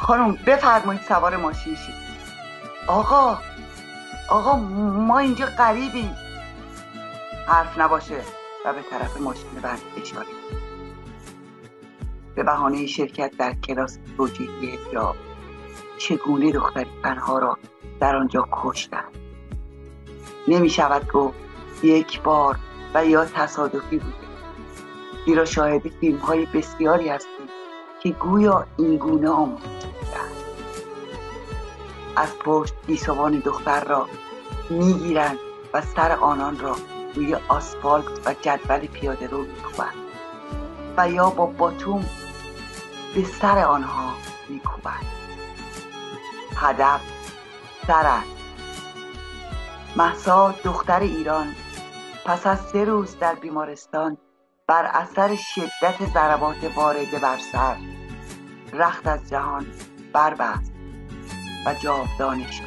خانم بفرمایید سوار ماشین شید. آقا ما اینجا غریبیم. حرف نباشه و به طرف ماشین بند اشاره به بهانه شرکت در کلاس توجیهی یا چگونه دختری تنها را در آنجا کشتند. نمی شود گفت یک بار و یا تصادفی بوده، زیرا شاهد فیلم های بسیاری هستیم که گویا این گونه آموزش می‌دهند. از پشت گیسوان دختر را میگیرند و سر آنان را روی آسفالت و جدول پیاده رو میکوبند و یا با باتوم به سر آنها میکوبند. هدف سر است. مهسا دختر ایران پس از 3 روز در بیمارستان بر اثر شدت ضربات وارده بر سر رخت از جهان بربست و جاودانه شد.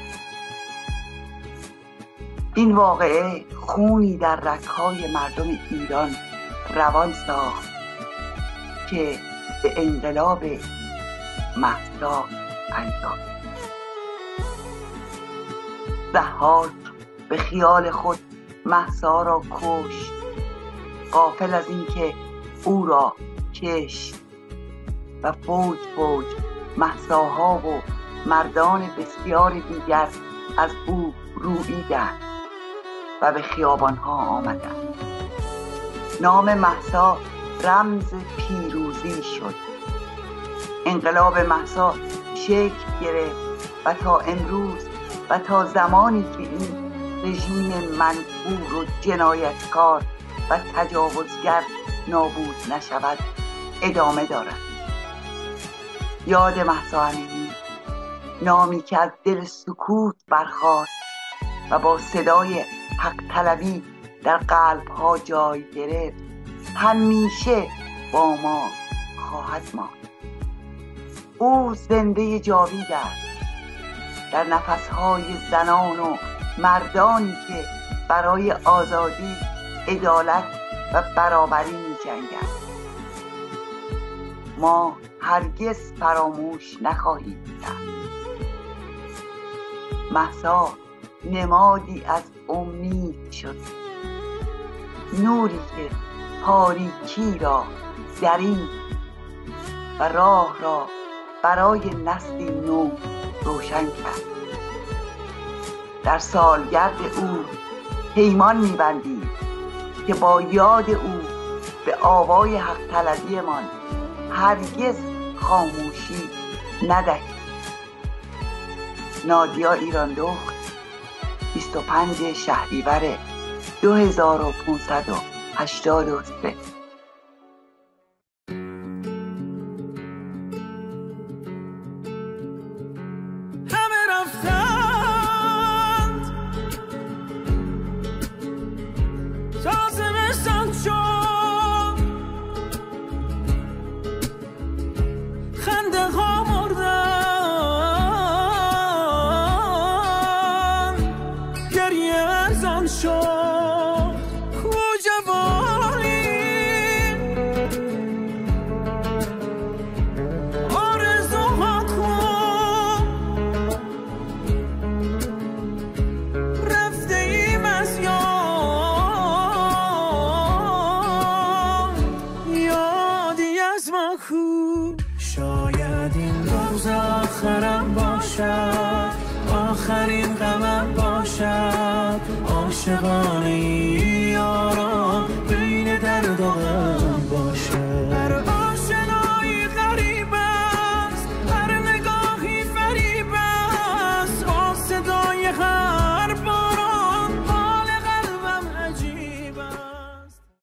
این واقعه خونی در رگ‌های مردم ایران روان ساخت که به انقلاب مهسا انجام. ضحاک به خیال خود مهسا را کشت، غافل از اینکه او را کشت و فوج مهساها و مردان بسیار دیگر از او روییدند و به خیابانها آمدند. نام مهسا رمز پیروزی شد. انقلاب مهسا شکل گرفت و تا امروز و تا زمانی که این رژیم منفور و جنایتکار و تجاوزگر نابود نشود ادامه دارد. یاد مهسا امینی، نامی که از دل سکوت برخاست و با صدای حق طلبی در قلب‌ها جای گرفت، همیشه با ما خواهد ماند. او زنده جاوید است در نفس‌های زنان و مردانی که برای آزادی، عدالت و برابری می‌جنگند. ما هرگز فراموش نخواهیم کرد. مهسا نمادی از امید شد، نوری که تاریکی را درید و راه را برای نسلی نو روشن کرد. در سالگرد او پیمان می‌بندیم که با یاد او به آوای حق طلبیمان هرگز خاموشی ندهیم. نادیا ایراندخت، 25 شهریور 2583. شاید این روز آخرم باشد، آخرین غمم باشد، عاشقانه ای